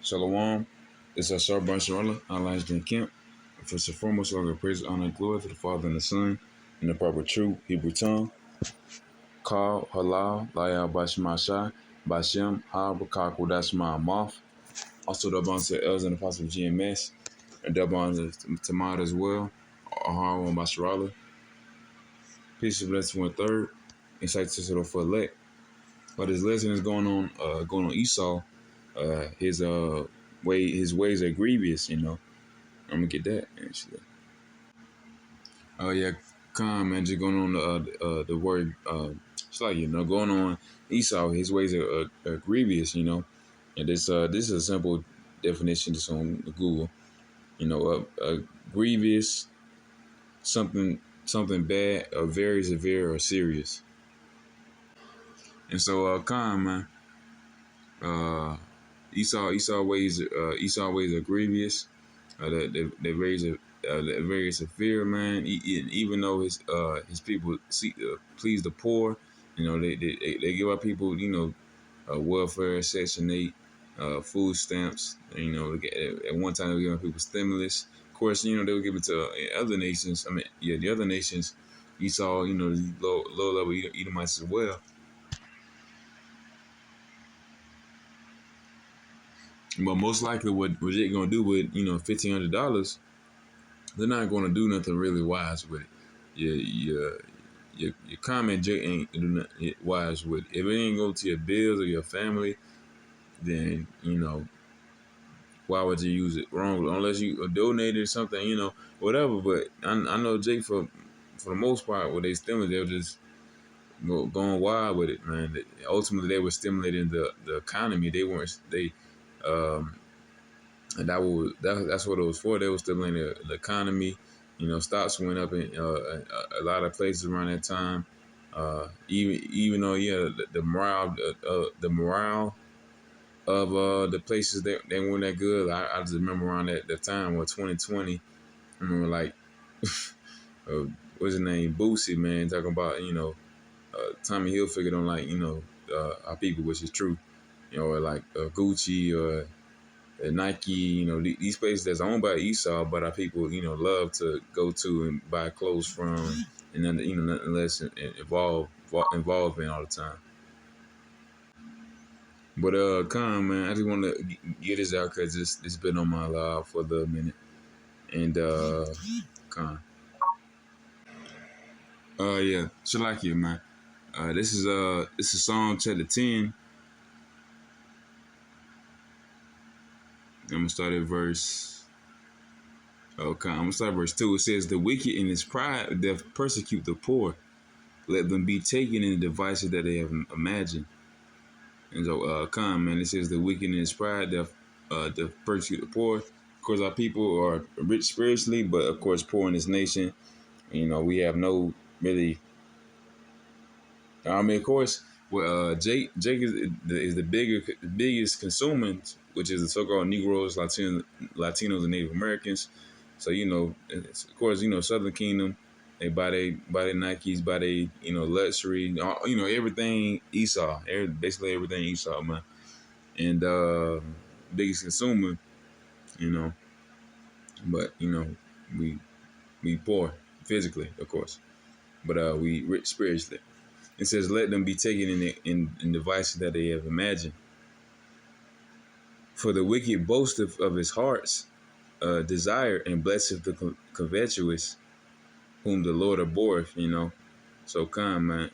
Shalom. It's a Sar Barsharallah, Allah Jen Kemp. First and foremost, I give praise, honor, and glory to the Father and the Son, in the proper true Hebrew tongue. Kal, Halal, Laya Bashma Bashem, Ha, Bakak, Wadashma, Moth. Also, the bonds to Els and the Apostle of GMS, and the bonds to Tamad as well, Aharon Basharallah. Peace and blessing one third. Insight to the for elect. But his lesson is going on Esau. His ways are grievous, I'm gonna get that actually. Oh yeah, Khan man, just going on the word it's like going on Esau. His ways are grievous, and this is a simple definition just on Google. Grievous, something bad, or very severe or serious. And so Khan man, uh, Esau ways are grievous. They raise a very severe man. Even though his people please the poor, they give our people welfare, Section 8, food stamps. At one time they were giving people stimulus. Of course, they would give it to other nations. I mean, yeah, the other nations. Esau, the low level Edomites as well. But most likely, what they're gonna do with $1,500, they're not gonna do nothing really wise with it. Your comment ain't do nothing wise with it. If it ain't go to your bills or your family, then why would you use it wrong? Unless you donate or something, whatever. But I know Jake for the most part, what they stimulate, they were just going wild with it, man. Ultimately, they were stimulating the economy. They weren't they. And that's what it was for. They were stimulating the economy. Stocks went up in a lot of places around that time. Even though the morale of the places they weren't that good. I just remember around that time, 2020. I remember like what's his name, Boosie, man, talking about Tommy Hilfiger don't like our people, which is true. Or like Gucci or Nike, these places that's owned by Esau, but our people, love to go to and buy clothes from, and then, nothing less involved in all the time. But Khan, man, I just want to get this out because it's been on my live for the minute. And Khan, yeah, Shalakia, man. This is Psalm chapter 10. I'm gonna start at verse. Okay, I'm gonna start at verse 2. It says, "The wicked in his pride doth persecute the poor. Let them be taken in the devices that they have imagined." And so, man, it says, "The wicked in his pride doth persecute the poor." Of course, our people are rich spiritually, but of course, poor in this nation. We have no really. I mean, of course, well, Jake is the biggest consumer, which is the so-called Negroes, Latinos, and Native Americans. So of course, Southern Kingdom, they buy their Nikes, buy their luxury, everything Esau, basically everything Esau, man. And biggest consumer, you know, but we poor physically, of course, but we rich spiritually. It says, "Let them be taken in devices that they have imagined. For the wicked boasteth of his heart's desire, and blesseth the covetous, whom the Lord abhorreth." So come, man.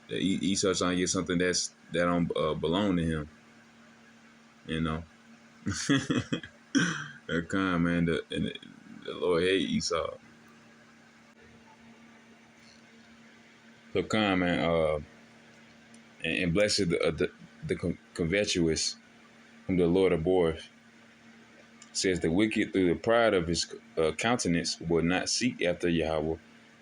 Esau trying to get something that don't belong to him. Come, man. The Lord hate Esau. So come, man. And blessed the covetous, whom the Lord abhorreth. Says the wicked through the pride of his countenance will not seek after Yahweh.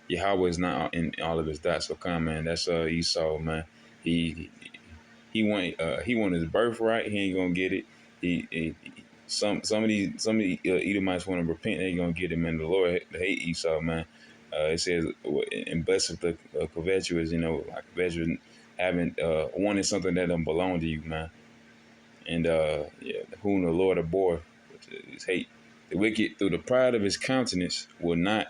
Yahweh is not in all of his dots. So come, man, that's Esau, man. He want his birthright. He ain't gonna get it. Some of these Edomites want to repent. They ain't gonna get it, man. The Lord hate Esau, man. It says, and blessed the covetous, like covetous having wanting something that don't belong to you, man. And yeah, whom the Lord abhor, which is hate. The wicked, through the pride of his countenance, will not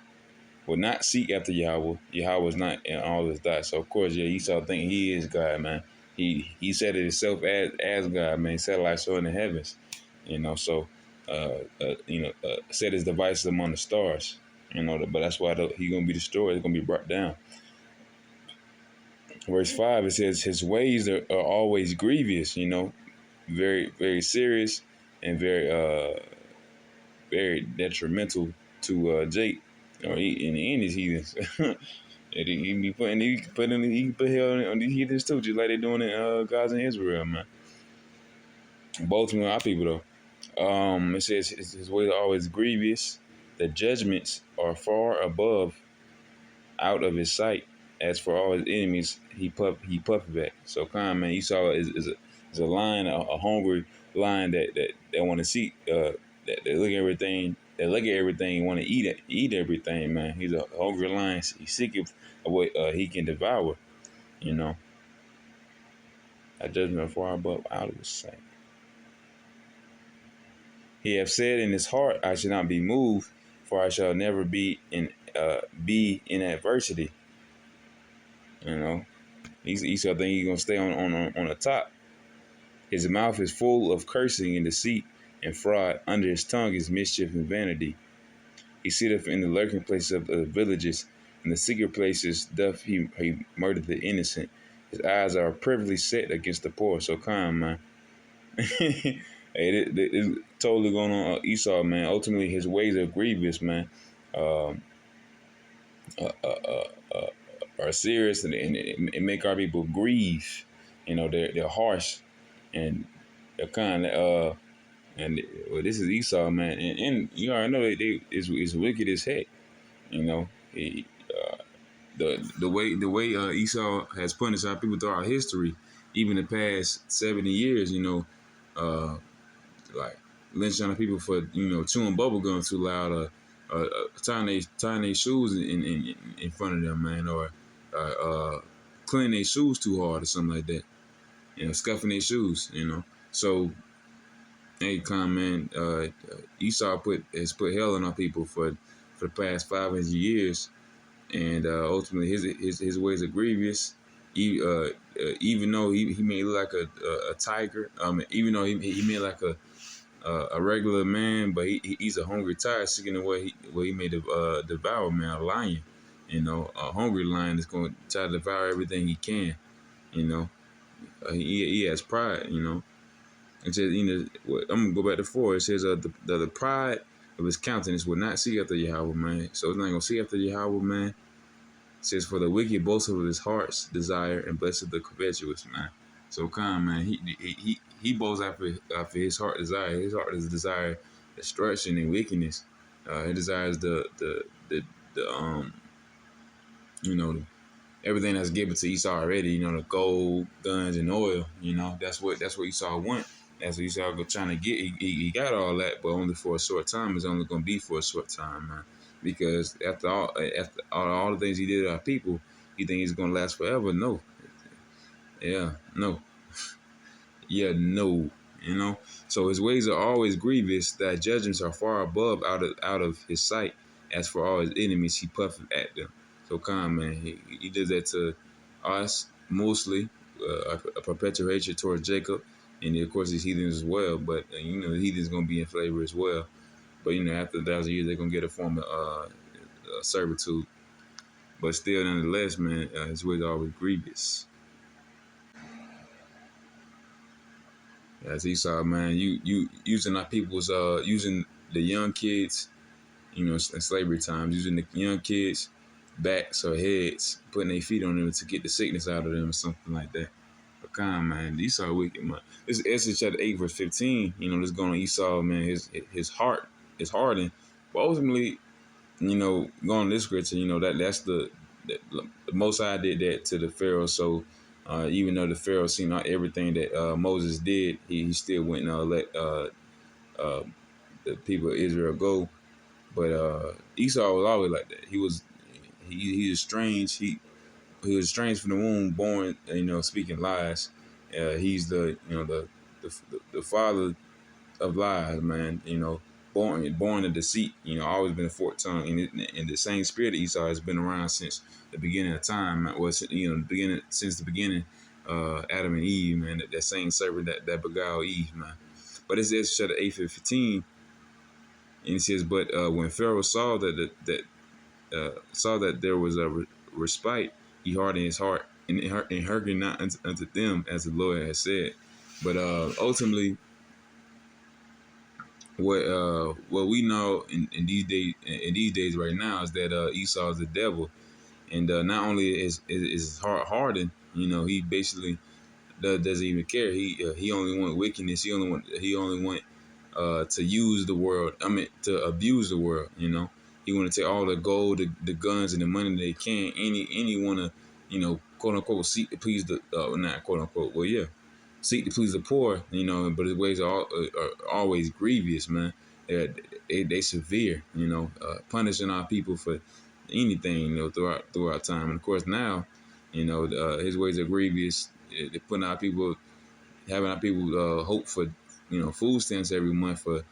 seek after Yahweh. Yahweh is not in all his thoughts. So of course, yeah, Esau think he is God, man. He said it himself as God, man. He said like so in the heavens, So, set his devices among the stars, But that's why he gonna be destroyed. He's gonna be brought down. Verse 5, it says, his ways are always grievous, very, very serious and very detrimental to Jake. In the end, is heathens. And he can put hell on these heathens too, just like they're doing in Gaza and Israel, man. Both of our people though. It says his ways are always grievous. The judgments are far above, out of his sight. As for all his enemies, he puffed back. So kind man, Esau is a lion, a hungry lion that want to see, that look at everything, want to eat everything, man. He's a hungry lion. He's seeking what he can devour. You know, that judgment far above, out of his sight. He have said in his heart, I shall not be moved, for I shall never be in adversity. Esau think he's gonna stay on the top. His mouth is full of cursing and deceit and fraud. Under his tongue is mischief and vanity. He sitteth in the lurking places of the villages. In the secret places doth he murder the innocent. His eyes are privily set against the poor. So calm, man. Hey, it's totally going on Esau, man. Ultimately, his ways are grievous, man. Um, uh, uh, uh, are serious, and it make our people grieve. They're harsh, and they're kind of well, this is Esau, man, and you already know they is wicked as heck. He, the way Esau has punished our people throughout history, even the past 70 years. Uh, like lynching on people for chewing bubble gum too loud, tying their shoes in front of them, man, or cleaning their shoes too hard or something like that. Scuffing their shoes. So hey, come man, Esau has put hell on our people for the past 500 years, and ultimately his ways are grievous. Even though he may look like a tiger, even though he may like a regular man, but he's a hungry tiger seeking the way he may devour, man, a lion. A hungry lion is going to try to devour everything he can. He has pride. It says, I'm gonna go back to 4. It says, the pride of his countenance will not seek after Yahweh, man. So it's not gonna seek after Yahweh, man. It says, for the wicked boast of his heart's desire, and blessed the covetous, man. So come, man, he boasts after his heart desire. His heart is desire destruction and wickedness. He desires the everything that's given to Esau already. The gold, guns, and oil. That's what Esau want. That's what Esau trying to get. He got all that, but only for a short time. It's only gonna be for a short time, man. Because after all the things he did to our people, you think he's gonna last forever? No. Yeah, no. Yeah, no. So his ways are always grievous. That judgments are far above, out of his sight. As for all his enemies, he puffeth at them. So come, man, he did that to us mostly, a perpetual hatred towards Jacob, and of course his heathens as well. But the heathens gonna be in flavor as well. But after 1,000 years, they're gonna get a form of servitude. But still, nonetheless, man, his ways are always grievous. As Esau, man, you using our people's using the young kids, in slavery times, using the young kids' backs or heads, putting their feet on them to get the sickness out of them or something like that. But come, man, Esau wicked, man. This is Esther chapter 8, verse 15. This going on Esau, man. His heart is hardened, but ultimately, going on this scripture, that's the Most High did that to the Pharaoh. So even though the Pharaoh seen everything that Moses did, he still went and let the people of Israel go. But Esau was always like that. He was strange. He was strange from the womb, born, speaking lies. He's the the father of lies, man. Born of deceit. Always been a forked tongue, and the same spirit of Esau has been around since the beginning of time. Man. Was the beginning since the beginning, Adam and Eve, man. That same serpent that beguiled Eve, man. But it's Exodus 8:15, and it says, but when Pharaoh saw that there was a respite, he hardened his heart and hearkened not unto them as the Lord had said. But ultimately, what we know in these days right now is that Esau is the devil, and not only is his heart hardened, he basically doesn't even care. He only want wickedness. He only want to use the world. I mean, to abuse the world. He want to take all the gold, the guns, and the money that they can. Any want to, quote unquote, seek to please the not quote unquote. Well, yeah, seek to please the poor. But his ways are always grievous, man. They severe. Punishing our people for anything. Throughout time, and of course now, his ways are grievous. They putting our people, having our people hope for food stamps every month for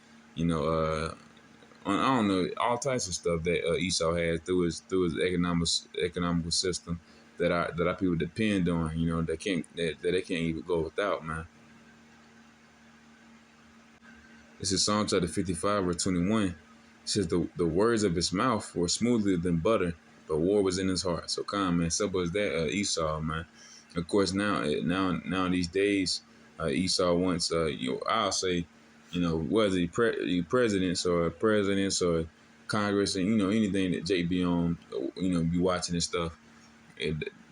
I don't know, all types of stuff that Esau has through his economical system that our people depend on. That they can't even go without, man. This is Psalm chapter 55 verse 21. It says the words of his mouth were smoother than butter, but war was in his heart. So come, man, simple as that. Esau, man. Of course, now these days, Esau wants, I'll say, whether presidents or Congress, and anything that Jake be on, be watching and stuff.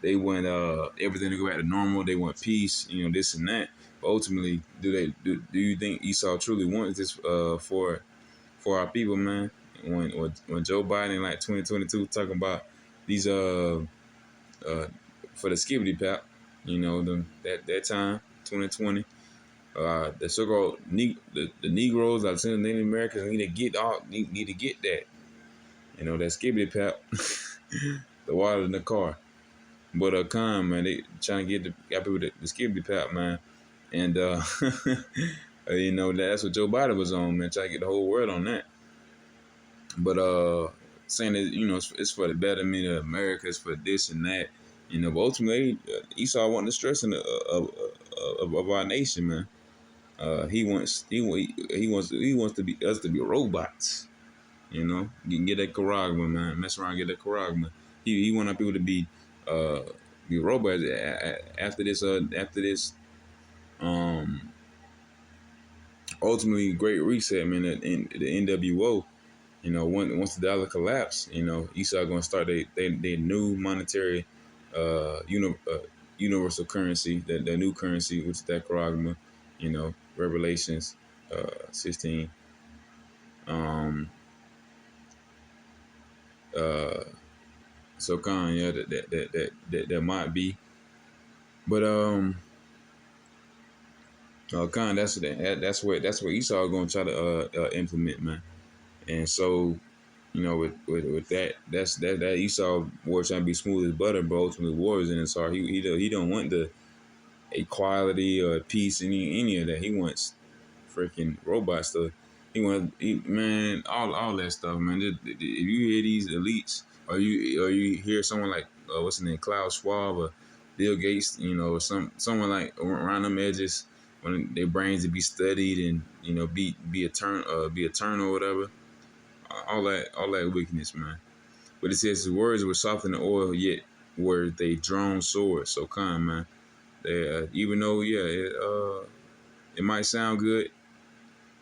They want everything to go back to normal. They want peace, this and that. But ultimately, do you think Esau truly wants this for our people, man? When Joe Biden, like 2022, talking about these for the skibbity pap, that time 2020, the so-called the Negroes, like the Native Americans, need to get that, that skibbity pap, the water in the car. But man, they trying to got people the skibbity pap, man, and that's what Joe Biden was on, man, trying to get the whole world on that. But saying that it's for the betterment of America, it's for this and that, but ultimately Esau wanting the stress of our nation, man. He wants to be us to be robots, get that charagma, man, mess around, get that charagma. He want our people to be robots after this ultimately great reset, man. In the NWO, once the dollar collapsed, Esau gonna start their new monetary universal currency, the new currency, which is that charagma, Revelations 16. So yeah, that might be, but that's what Esau gonna try to implement, man. And so with that Esau war trying to be smooth as butter, but ultimately war is in his heart. He don't want the equality or peace, any of that. He wants freaking robot stuff. Man, all that stuff, man. If you hear these elites, or you hear someone like what's his name, Klaus Schwab or Bill Gates, or someone like around them edges, when their brains to be studied and be eternal or whatever, all that wickedness, man. But it says his words were softer than oil, yet were they drawn swords. So come, man. They, even though it might sound good,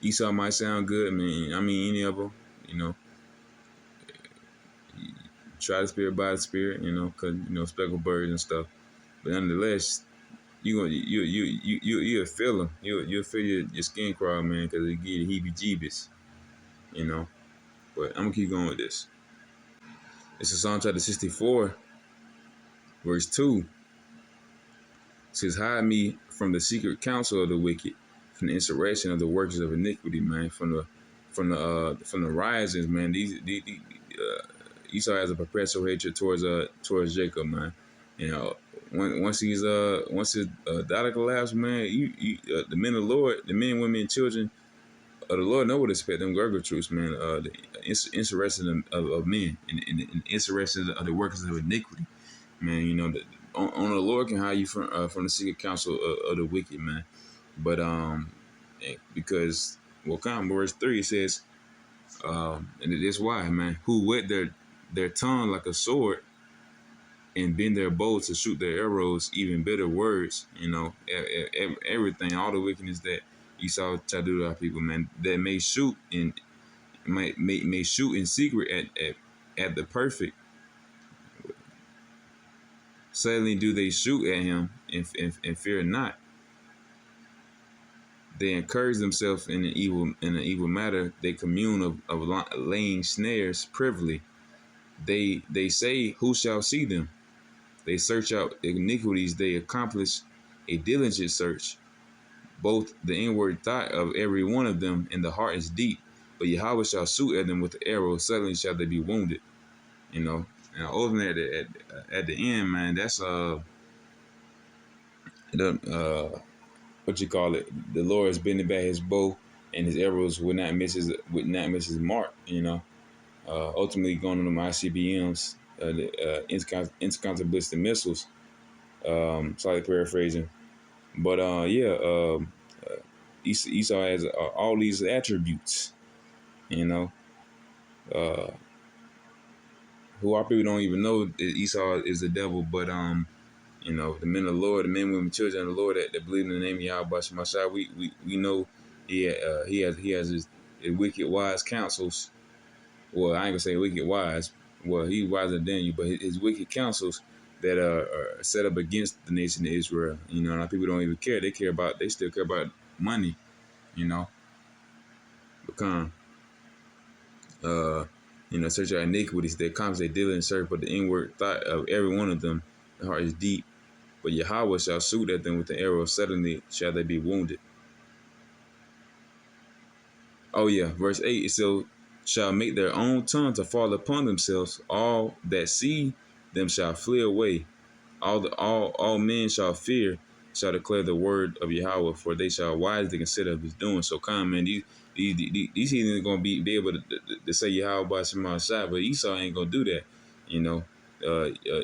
Esau might sound good. I mean any of them, try the spirit by the spirit, cause speckled birds and stuff. But nonetheless, you'll feel them. You'll feel your skin crawl, man, cause it give you heebie-jeebies, But I'm gonna keep going with this. This is Psalm chapter 64, verse 2. It says, hide me from the secret counsel of the wicked, from the insurrection of the workers of iniquity, man, from the risings, man. Esau has a perpetual hatred towards Jacob, man. once his daughter collapsed, man, the men of the Lord, the men, women, and children the Lord know what to expect them Gurgle troops, man. The insurrection of men and insurrection of the workers of iniquity, man. You know, on the Lord can hide you from the secret counsel of the wicked, man. But because verse 3 says, and it is why, man, who wet their tongue like a sword and bend their bow to shoot their arrows, even bitter words, you know, everything, all the wickedness that Esau tried to do to our people, man, that may shoot and may shoot in secret at the perfect. Suddenly do they shoot at him and fear not. They encourage themselves in an evil matter. They commune of laying snares privily. They say, who shall see them? They search out iniquities. They accomplish a diligent search. Both the inward thought of every one of them and the heart is deep. But Yahweh shall shoot at them with the arrow. Suddenly shall they be wounded. You know. And ultimately at the end, man, that's what you call it. The Lord is bending back his bow, and his arrows would not miss his mark. You know. Ultimately going on the ICBMs, the intercontinental ballistic missiles. Slightly paraphrasing, but Esau has all these attributes, you know, who our people don't even know that Esau is the devil, but you know, the men of the Lord, the men, women, children of the Lord that believe in the name of Yahweh Shemashah, we know he has his wicked wise counsels. Well, I ain't gonna say wicked wise. Well, he's wiser than you, but his wicked counsels that are set up against the nation of Israel. You know, a lot of people don't even care. They still care about money. You know, become you know, search out iniquities. They constantly deal in search, but the inward thought of every one of them, the heart is deep. But Yahweh shall shoot at them with the arrow. Suddenly shall they be wounded. Oh yeah, verse 8. So shall make their own tongue to fall upon themselves. All that see them shall flee away. All men shall fear, shall declare the word of Yahweh, for they shall wisely consider of his doing. So come, man, these heathens are gonna be able to say Yahweh by Shema Shai, but Esau ain't gonna do that. You know,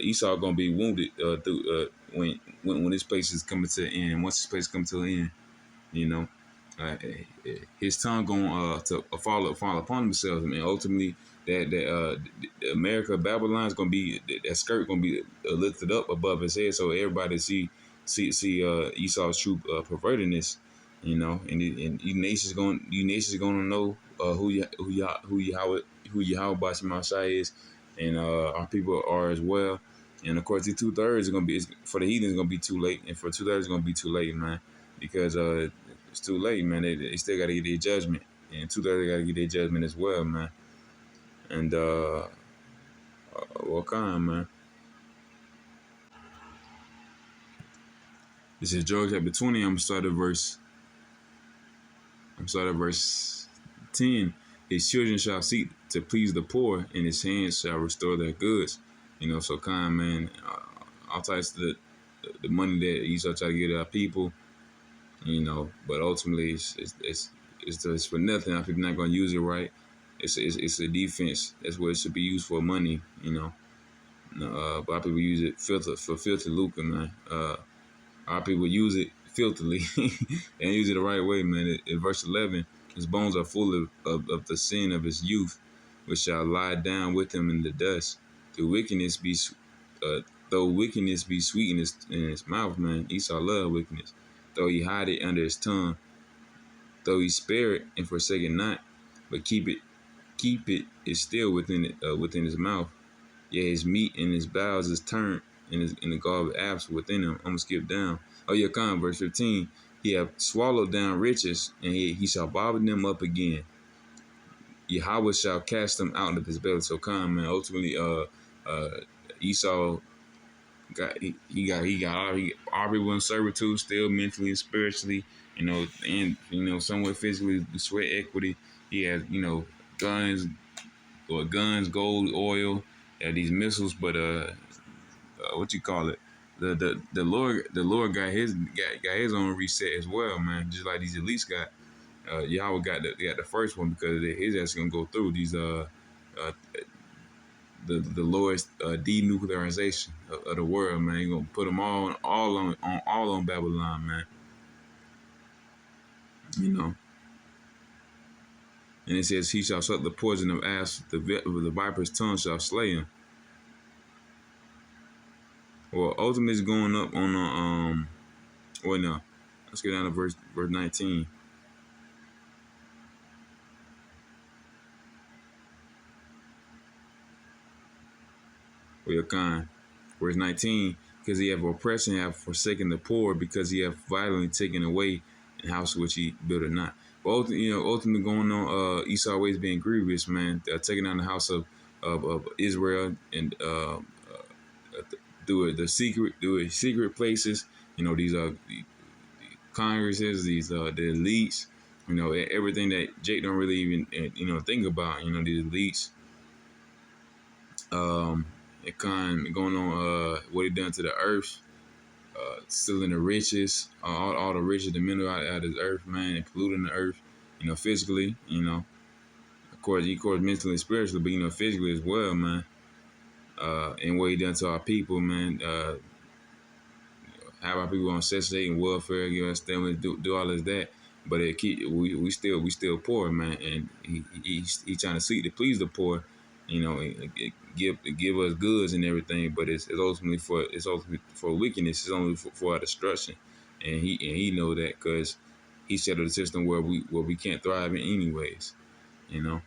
Esau gonna be wounded through when this place is coming to an end. Once this place comes to an end, you know. Uh, his tongue going to fall upon themselves. I mean, ultimately, that America Babylon is gonna be that skirt gonna be lifted up above his head, so everybody see Esau's true pervertedness, you know, and you nations gonna know who Yahweh Bashim is, and our people are as well. And of course, the 2/3 are gonna be for the heathens gonna be too late, and for 2/3 gonna be too late, man, because it's too late, man. They still got to get their judgment, and 2/3 got to get their judgment as well, man. And what kind, man? This is Job chapter 20. I'm starting verse 10. His children shall seek to please the poor, and his hands shall restore their goods. You know, so kind, man. All types of the money that Esau try to get our people, you know, but ultimately it's for nothing. Our people not gonna use it right. It's a defense. That's what it should be used for, money, you know. But our people use it for filthy lucre, man. Our people use it filthily and use it the right way, man. In verse 11, his bones are full of the sin of his youth, which shall lie down with him in the dust. Through wickedness be, though wickedness be sweet in his mouth, man. Esau love wickedness. Though he hide it under his tongue, though he spare it and forsake it not, but keep it is still within his mouth. Yeah, his meat and his bowels is turned, and the gall of apps within him. I'm gonna skip down. Oh yeah, come verse 15. He have swallowed down riches, and he shall bother them up again. Yahweh shall cast them out of his belly. So come, man. Ultimately, Esau got everyone in servitude, still mentally and spiritually, you know, and you know, somewhat physically, the sweat equity. He has, you know, guns, gold, oil, these missiles, but what you call it, the Lord got his own reset as well, man. Just like these elites got. Yahweh got the first one because his ass gonna go through these uh the Lord's denuclearization of the world, man. He gonna put them all on Babylon, man. You know. And it says, "He shall suck the poison of asp; the viper's tongue shall slay him." Well, ultimately, it's going up on the Well, no, let's get down to verse 19. For your kind, verse 19, because he have oppressed and have forsaken the poor, because he have violently taken away the house which he built not. But ultimately going on, Esau always being grievous, man, taking down the house of Israel and through secret places. These are the congresses, these the elites. Everything that Jake don't really even think about. These elites. It kind of going on what he done to the earth, stealing the riches, all the riches, the mineral out of the earth, man, and polluting the earth, physically, of course, mentally and spiritually, but physically as well, man. And what he done to our people, man. Have our people on cessation welfare, understand, do all of that. But we still poor, man, and he trying to seek to please the poor, give us goods and everything. But it's ultimately for wickedness. It's only for our destruction, and he know that because he set up a system where we can't thrive in anyways, you know.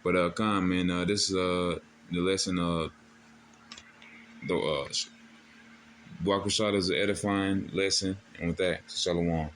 But Khan, man, this is the lesson of the Baruch is an edifying lesson, and with that, shalom.